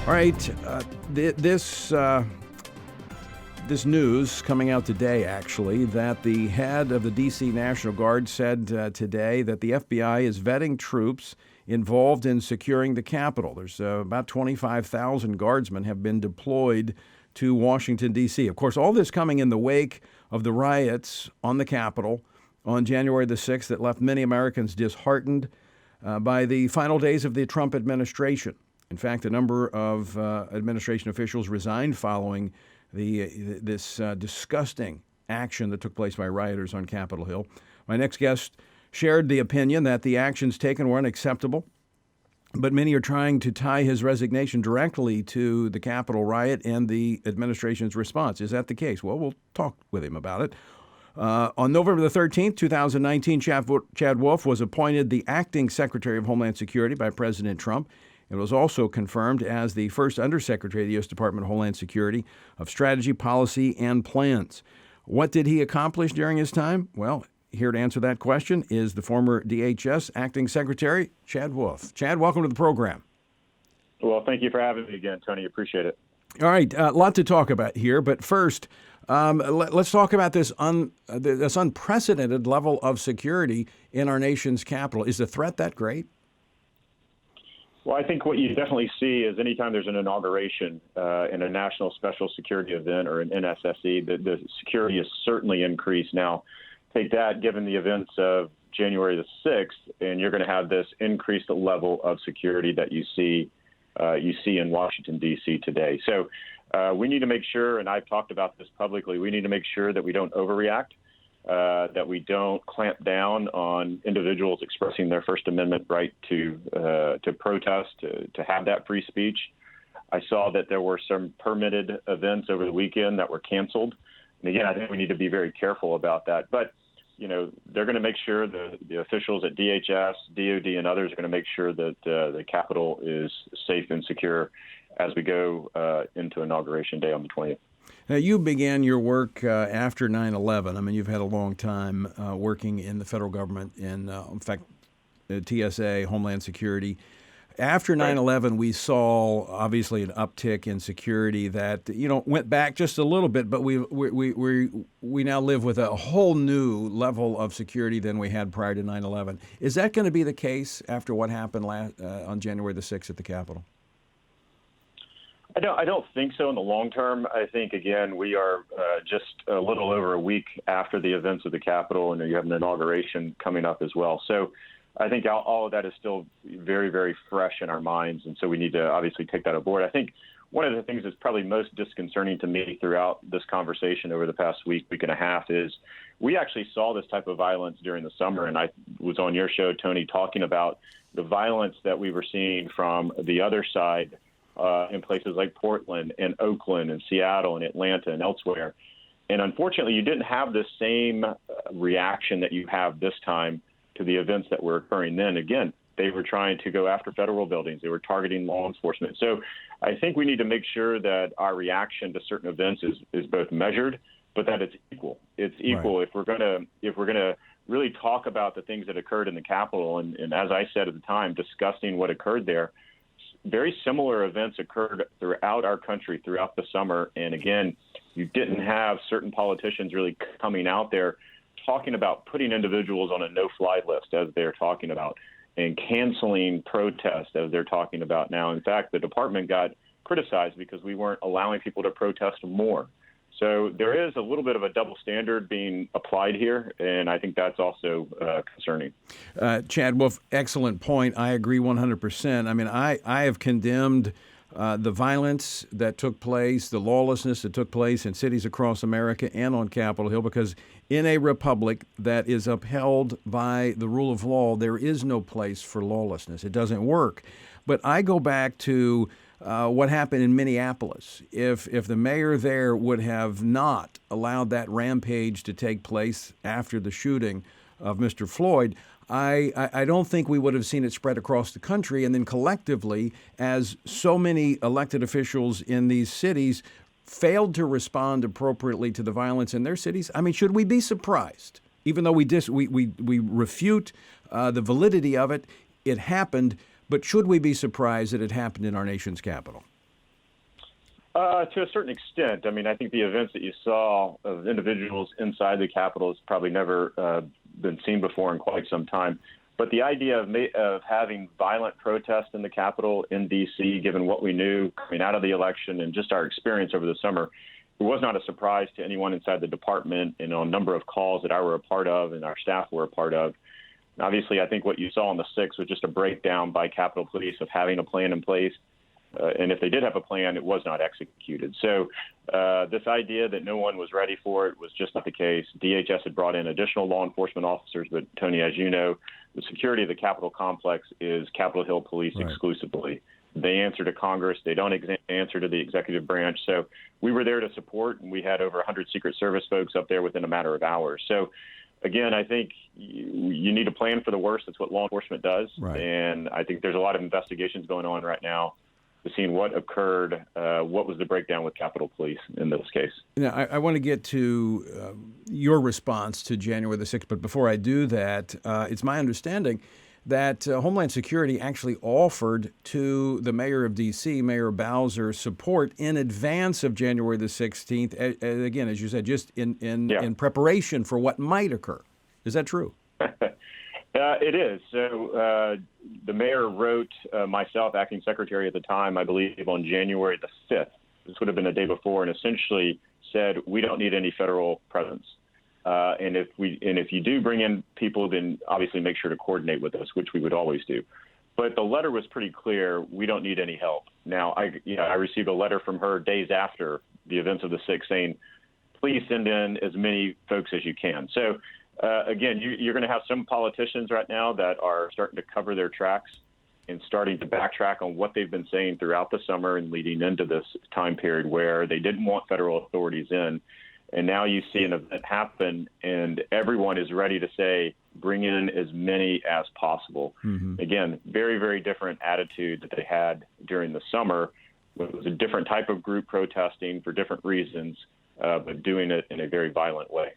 All right, this news coming out today, actually, that the head of the D.C. National Guard said today that the FBI is vetting troops involved in securing the Capitol. There's about 25,000 guardsmen have been deployed to Washington, D.C. Of course, all this coming in the wake of the riots on the Capitol on January the 6th that left many Americans disheartened by the final days of the Trump administration. In fact, a number of administration officials resigned following this disgusting action that took place by rioters on Capitol Hill. My next guest shared the opinion that the actions taken were unacceptable, but many are trying to tie his resignation directly to the Capitol riot and the administration's response. Is that the case? Well, we'll talk with him about it. On November the 13th, 2019, Chad Wolf was appointed the acting Secretary of Homeland Security by President Trump. It was also confirmed as the first Undersecretary of the U.S. Department of Homeland Security of Strategy, Policy, and Plans. What did he accomplish during his time? Well, here to answer that question is the former DHS Acting Secretary, Chad Wolf. Chad, welcome to the program. Well, thank you for having me again, Tony. Appreciate it. All right, a lot to talk about here, but first, let's talk about this unprecedented level of security in our nation's capital. Is the threat that great? Well, I think what you definitely see is anytime there's an inauguration in a national special security event or an NSSE, the security is certainly increased. Now, take that, given the events of January the 6th, and you're going to have this increased level of security that you see in Washington, D.C. today. So we need to make sure, and I've talked about this publicly, we need to make sure that we don't overreact, that we don't clamp down on individuals expressing their First Amendment right to protest, to have that free speech. I saw that there were some permitted events over the weekend that were canceled. And again, I think we need to be very careful about that. But, you know, they're going to make sure the officials at DHS, DOD, and others are going to make sure that the Capitol is safe and secure as we go into Inauguration Day on the 20th. Now, you began your work after 9/11. I mean, you've had a long time working in the federal government, in fact, TSA, Homeland Security. After 9/11, we saw obviously an uptick in security that went back just a little bit, but we now live with a whole new level of security than we had prior to 9/11. Is that going to be the case after what happened on January the 6th at the Capitol? I don't think so in the long term. I think, again, we are just a little over a week after the events of the Capitol, and you have an inauguration coming up as well. So I think all of that is still very, very fresh in our minds, and so we need to obviously take that aboard. I think one of the things that's probably most disconcerting to me throughout this conversation over the past week and a half is we actually saw this type of violence during the summer, and I was on your show, Tony, talking about the violence that we were seeing from the other side in places like Portland and Oakland and Seattle and Atlanta and elsewhere. And unfortunately, you didn't have the same reaction that you have this time to the events that were occurring then. Again, they were trying to go after federal buildings. They were targeting law enforcement. So I think we need to make sure that our reaction to certain events is both measured, but that it's equal. It's equal. Right. If we're gonna really talk about the things that occurred in the Capitol, and as I said at the time, discussing what occurred there, very similar events occurred throughout our country throughout the summer. And again, you didn't have certain politicians really coming out there talking about putting individuals on a no-fly list, as they're talking about, and canceling protests, as they're talking about now. In fact, the department got criticized because we weren't allowing people to protest more. So there is a little bit of a double standard being applied here, and I think that's also concerning. Chad Wolf, excellent point. I agree 100%. I mean, I have condemned the violence that took place, the lawlessness that took place in cities across America and on Capitol Hill, because in a republic that is upheld by the rule of law, there is no place for lawlessness. It doesn't work. But I go back to what happened in Minneapolis. If the mayor there would have not allowed that rampage to take place after the shooting of Mr. Floyd, I don't think we would have seen it spread across the country. And then collectively, as so many elected officials in these cities failed to respond appropriately to the violence in their cities, I mean, should we be surprised? Even though we refute the validity of it, it happened. But should we be surprised that it happened in our nation's capital? To a certain extent. I mean, I think the events that you saw of individuals inside the Capitol has probably never been seen before in quite some time. But the idea of having violent protests in the Capitol in D.C., given what we knew coming out of the election and just our experience over the summer, it was not a surprise to anyone inside the department and on a number of calls that I were a part of and our staff were a part of. Obviously, I think what you saw on the 6th was just a breakdown by Capitol Police of having a plan in place. And if they did have a plan, it was not executed. So this idea that no one was ready for it was just not the case. DHS had brought in additional law enforcement officers, but Tony, as you know, the security of the Capitol complex is Capitol Hill Police exclusively. They answer to Congress. They don't answer to the executive branch. So we were there to support, and we had over 100 Secret Service folks up there within a matter of hours. So again, I think you need a plan for the worst. That's what law enforcement does. Right. And I think there's a lot of investigations going on right now to seeing what occurred, what was the breakdown with Capitol Police in this case. Now, I want to get to your response to January the 6th, but before I do that, it's my understanding that Homeland Security actually offered to the mayor of D.C., Mayor Bowser, support in advance of January the 16th, again, as you said, just in preparation for what might occur. Is that true? It is. So the mayor wrote myself, acting secretary at the time, I believe, on January the 5th. This would have been a day before, and essentially said, we don't need any federal presence. And if you do bring in people, then obviously make sure to coordinate with us, which we would always do. But the letter was pretty clear. We don't need any help. Now, I received a letter from her days after the events of the 6th saying, please send in as many folks as you can. So again, you're going to have some politicians right now that are starting to cover their tracks and starting to backtrack on what they've been saying throughout the summer and leading into this time period where they didn't want federal authorities in. And now you see an event happen, and everyone is ready to say, bring in as many as possible. Mm-hmm. Again, very, very different attitude that they had during the summer. It was a different type of group protesting for different reasons, but doing it in a very violent way.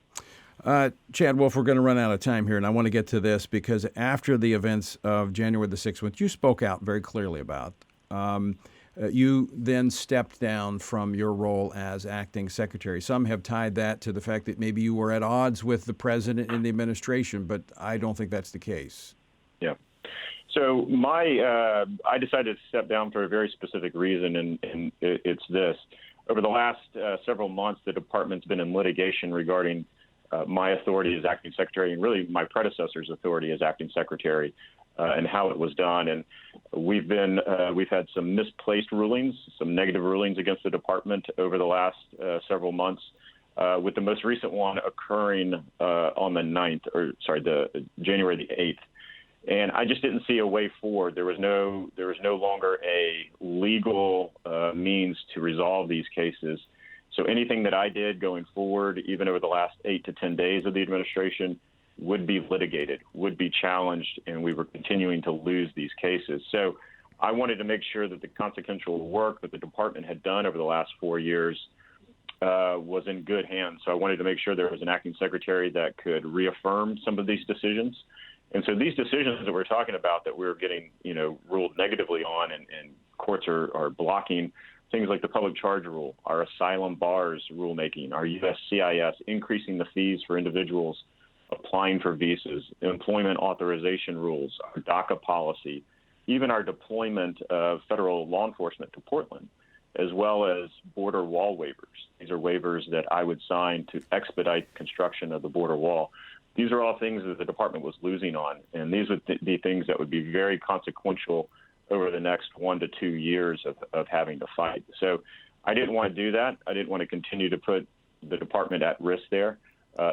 Chad Wolf, we're going to run out of time here, and I want to get to this because after the events of January the 6th, which you spoke out very clearly about, you then stepped down from your role as acting secretary. Some have tied that to the fact that maybe you were at odds with the president and the administration, but I don't think that's the case. Yeah. So I decided to step down for a very specific reason, and it's this. Over the last several months, the department's been in litigation regarding my authority as acting secretary and really my predecessor's authority as acting secretary and how it was done. And we've had some misplaced rulings, some negative rulings against the department over the last several months, with the most recent one occurring on the January the 8th. And I just didn't see a way forward. There was no longer a legal means to resolve these cases. So anything that I did going forward, even over the last 8 to 10 days of the administration, would be litigated, would be challenged, and we were continuing to lose these cases. So I wanted to make sure that the consequential work that the department had done over the last 4 years was in good hands. So I wanted to make sure there was an acting secretary that could reaffirm some of these decisions. And so these decisions that we're talking about that we're getting, ruled negatively on and courts are blocking, things like the public charge rule, our asylum bars rulemaking, our USCIS, increasing the fees for individuals applying for visas, employment authorization rules, our DACA policy, even our deployment of federal law enforcement to Portland, as well as border wall waivers. These are waivers that I would sign to expedite construction of the border wall. These are all things that the department was losing on, and these would be things that would be very consequential over the next 1 to 2 years of having to fight. So I didn't want to do that. I didn't want to continue to put the department at risk there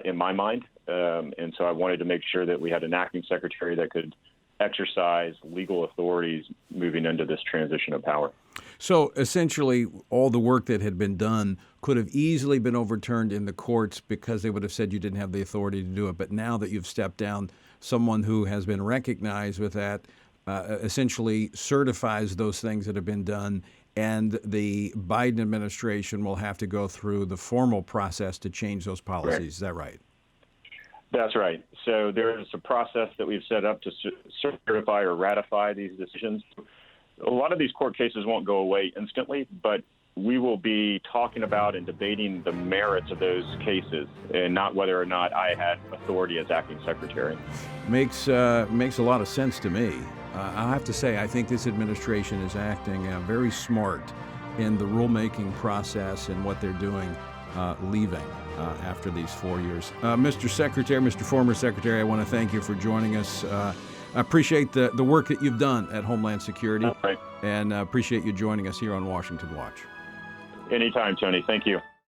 in my mind. And so I wanted to make sure that we had an acting secretary that could exercise legal authorities moving into this transition of power. So essentially, all the work that had been done could have easily been overturned in the courts because they would have said you didn't have the authority to do it. But now that you've stepped down, someone who has been recognized with that essentially certifies those things that have been done, and the Biden administration will have to go through the formal process to change those policies. Right. Is that right? That's right. So there is a process that we've set up to certify or ratify these decisions. A lot of these court cases won't go away instantly, but we will be talking about and debating the merits of those cases and not whether or not I had authority as acting secretary. Makes a lot of sense to me. I have to say, I think this administration is acting very smart in the rulemaking process and what they're doing, leaving after these 4 years. Mr. Secretary, Mr. Former Secretary, I want to thank you for joining us. I appreciate the work that you've done at Homeland Security, Right. and appreciate you joining us here on Washington Watch. Anytime, Tony. Thank you.